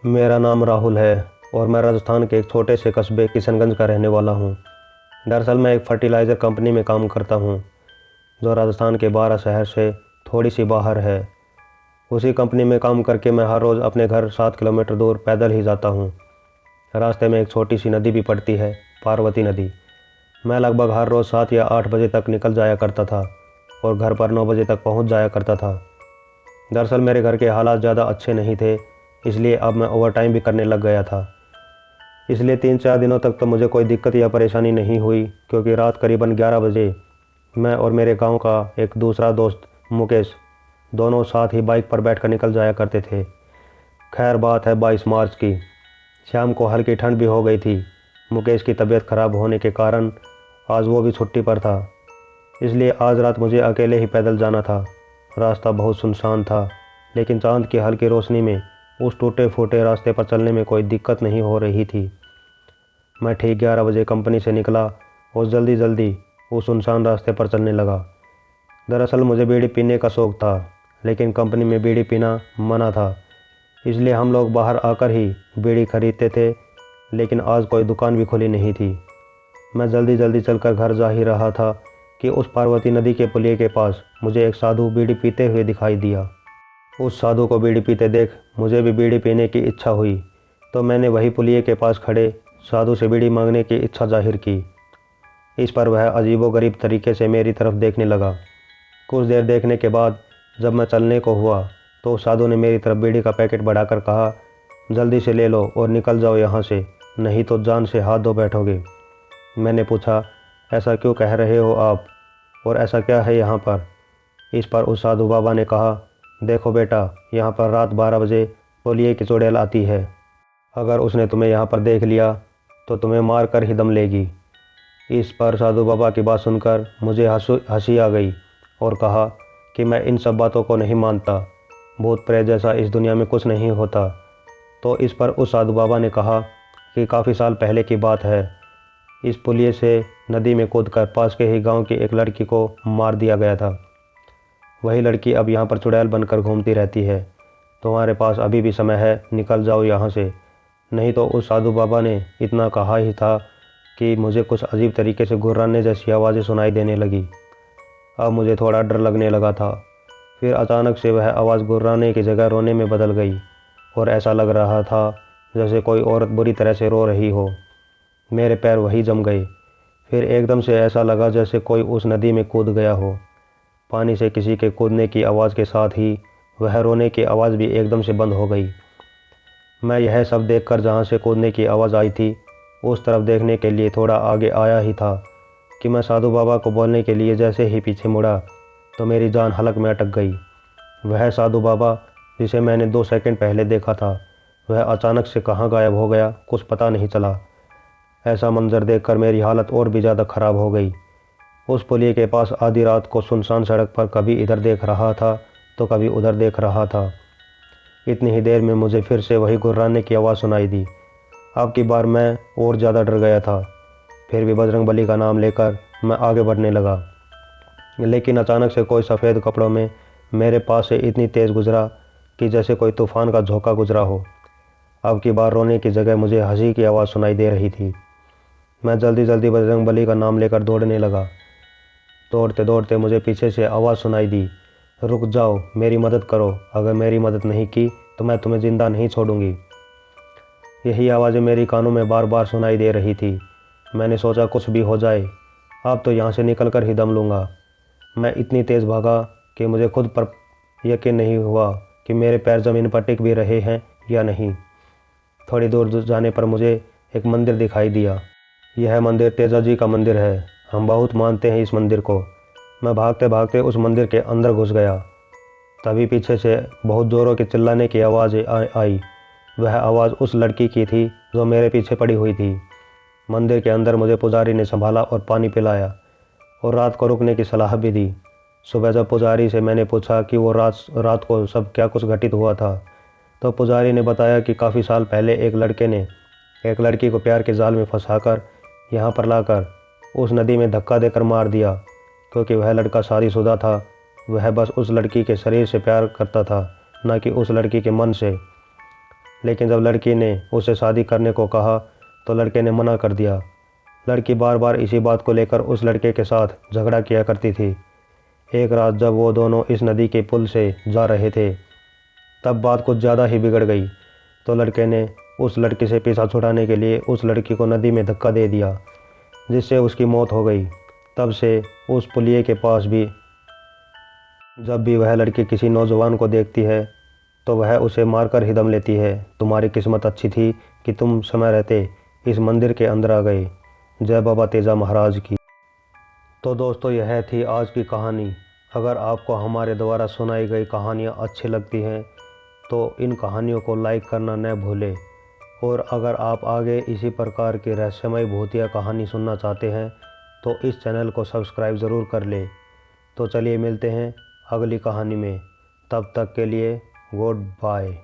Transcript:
मेरा नाम राहुल है और मैं राजस्थान के एक छोटे से कस्बे किशनगंज का रहने वाला हूँ। दरअसल मैं एक फर्टिलाइज़र कंपनी में काम करता हूँ जो राजस्थान के 12 शहर से थोड़ी सी बाहर है। उसी कंपनी में काम करके मैं हर रोज़ अपने घर 7 किलोमीटर दूर पैदल ही जाता हूँ। रास्ते में एक छोटी सी नदी भी पड़ती है, पार्वती नदी। मैं लगभग हर रोज़ 7 या 8 बजे तक निकल जाया करता था और घर पर 9 बजे तक पहुँच जाया करता था। दरअसल मेरे घर के हालात ज़्यादा अच्छे नहीं थे, इसलिए अब मैं ओवरटाइम भी करने लग गया था। इसलिए 3-4 दिनों तक तो मुझे कोई दिक्कत या परेशानी नहीं हुई, क्योंकि रात करीबन 11 बजे मैं और मेरे गांव का एक दूसरा दोस्त मुकेश दोनों साथ ही बाइक पर बैठकर निकल जाया करते थे। खैर बात है 22 मार्च की। शाम को हल्की ठंड भी हो गई थी। मुकेश की तबीयत खराब होने के कारण आज वो भी छुट्टी पर था, इसलिए आज रात मुझे अकेले ही पैदल जाना था। रास्ता बहुत सुनसान था, लेकिन चांद की हल्की रोशनी में उस टूटे फूटे रास्ते पर चलने में कोई दिक्कत नहीं हो रही थी। मैं ठीक 11 बजे कंपनी से निकला और जल्दी जल्दी उस सुनसान रास्ते पर चलने लगा। दरअसल मुझे बीड़ी पीने का शौक़ था, लेकिन कंपनी में बीड़ी पीना मना था, इसलिए हम लोग बाहर आकर ही बीड़ी खरीदते थे, लेकिन आज कोई दुकान भी खुली नहीं थी। मैं जल्दी जल्दी चलकर घर जा ही रहा था कि उस पार्वती नदी के पुलिये के पास मुझे एक साधु बीड़ी पीते हुए दिखाई दिया। उस साधु को बीड़ी पीते देख मुझे भी बीड़ी पीने की इच्छा हुई, तो मैंने वही पुलिये के पास खड़े साधु से बीड़ी मांगने की इच्छा जाहिर की। इस पर वह अजीबोगरीब तरीके से मेरी तरफ देखने लगा। कुछ देर देखने के बाद जब मैं चलने को हुआ तो उस साधु ने मेरी तरफ बीड़ी का पैकेट बढ़ाकर कहा, जल्दी से ले लो और निकल जाओ यहाँ से, नहीं तो जान से हाथ धो बैठोगे। मैंने पूछा, ऐसा क्यों कह रहे हो आप, और ऐसा क्या है यहाँ पर? इस पर उस साधु बाबा ने कहा, देखो बेटा, यहाँ पर रात 12 बजे पुलिये की चुड़ैल आती है। अगर उसने तुम्हें यहाँ पर देख लिया तो तुम्हें मार कर ही दम लेगी। इस पर साधु बाबा की बात सुनकर मुझे हंसी आ गई और कहा कि मैं इन सब बातों को नहीं मानता, भूत प्रेत जैसा इस दुनिया में कुछ नहीं होता। तो इस पर उस साधु बाबा ने कहा कि काफ़ी साल पहले की बात है, इस पुलिये से नदी में कूदकर पास के ही गांव की एक लड़की को मार दिया गया था। वही लड़की अब यहाँ पर चुड़ैल बनकर घूमती रहती है। तुम्हारे पास अभी भी समय है, निकल जाओ यहाँ से, नहीं तो उस साधु बाबा ने इतना कहा ही था कि मुझे कुछ अजीब तरीके से गुर्राने जैसी आवाज़ें सुनाई देने लगी। अब मुझे थोड़ा डर लगने लगा था। फिर अचानक से वह आवाज़ गुर्राने की जगह रोने में बदल गई और ऐसा लग रहा था जैसे कोई औरत बुरी तरह से रो रही हो। मेरे पैर वहीं जम गए। फिर एकदम से ऐसा लगा जैसे कोई उस नदी में कूद गया हो। पानी से किसी के कूदने की आवाज़ के साथ ही वह रोने की आवाज़ भी एकदम से बंद हो गई। मैं यह सब देखकर जहाँ से कूदने की आवाज़ आई थी उस तरफ देखने के लिए थोड़ा आगे आया ही था कि मैं साधु बाबा को बोलने के लिए जैसे ही पीछे मुड़ा तो मेरी जान हलक में अटक गई। वह साधु बाबा जिसे मैंने 2 सेकंड पहले देखा था, वह अचानक से कहाँ गायब हो गया, कुछ पता नहीं चला। ऐसा मंजर देखकर मेरी हालत और भी ज़्यादा ख़राब हो गई। उस पुलिये के पास आधी रात को सुनसान सड़क पर कभी इधर देख रहा था तो कभी उधर देख रहा था। इतनी ही देर में मुझे फिर से वही गुर्राने की आवाज़ सुनाई दी। अब की बार मैं और ज़्यादा डर गया था। फिर भी बजरंगबली का नाम लेकर मैं आगे बढ़ने लगा, लेकिन अचानक से कोई सफ़ेद कपड़ों में मेरे पास से इतनी तेज़ गुजरा कि जैसे कोई तूफ़ान का झोंका गुजरा हो। अब की बार रोने की जगह मुझे हंसी की आवाज़ सुनाई दे रही थी। मैं जल्दी जल्दी बजरंगबली का नाम लेकर दौड़ने लगा। दौड़ते दौड़ते मुझे पीछे से आवाज़ सुनाई दी, रुक जाओ, मेरी मदद करो, अगर मेरी मदद नहीं की तो मैं तुम्हें ज़िंदा नहीं छोड़ूंगी। यही आवाज़ें मेरी कानों में बार बार सुनाई दे रही थी। मैंने सोचा कुछ भी हो जाए, अब तो यहाँ से निकल कर ही दम लूँगा। मैं इतनी तेज़ भागा कि मुझे खुद पर यकीन नहीं हुआ कि मेरे पैर ज़मीन पर टिक भी रहे हैं या नहीं। थोड़ी दूर जाने पर मुझे एक मंदिर दिखाई दिया। यह मंदिर तेजा जी का मंदिर है, हम बहुत मानते हैं इस मंदिर को। मैं भागते भागते उस मंदिर के अंदर घुस गया। तभी पीछे से बहुत ज़ोरों की चिल्लाने की आवाज़ आई। वह आवाज़ उस लड़की की थी जो मेरे पीछे पड़ी हुई थी। मंदिर के अंदर मुझे पुजारी ने संभाला और पानी पिलाया और रात को रुकने की सलाह भी दी। सुबह जब पुजारी से मैंने पूछा कि वो रात को सब क्या कुछ घटित हुआ था, तो पुजारी ने बताया कि काफ़ी साल पहले एक लड़के ने एक लड़की को प्यार के जाल में फंसाकर यहाँ पर लाकर उस नदी में धक्का देकर मार दिया। क्योंकि वह लड़का शादीशुदा था, वह बस उस लड़की के शरीर से प्यार करता था, न कि उस लड़की के मन से। लेकिन जब लड़की ने उसे शादी करने को कहा तो लड़के ने मना कर दिया। लड़की बार बार इसी बात को लेकर उस लड़के के साथ झगड़ा किया करती थी। एक रात जब वो दोनों इस नदी के पुल से जा रहे थे तब बात कुछ ज़्यादा ही बिगड़ गई। तो लड़के ने उस लड़की से पीछा छुड़ाने के लिए उस लड़की को नदी में धक्का दे दिया, जिससे उसकी मौत हो गई। तब से उस पुलिये के पास भी जब भी वह लड़की किसी नौजवान को देखती है तो वह उसे मारकर ही दम लेती है। तुम्हारी किस्मत अच्छी थी कि तुम समय रहते इस मंदिर के अंदर आ गए। जय बाबा तेजा महाराज की। तो दोस्तों, यह थी आज की कहानी। अगर आपको हमारे द्वारा सुनाई गई कहानियाँ अच्छी लगती हैं तो इन कहानियों को लाइक करना न भूलें। और अगर आप आगे इसी प्रकार की रहस्यमय भूतिया कहानी सुनना चाहते हैं तो इस चैनल को सब्सक्राइब ज़रूर कर लें। तो चलिए मिलते हैं अगली कहानी में। तब तक के लिए गुड बाय।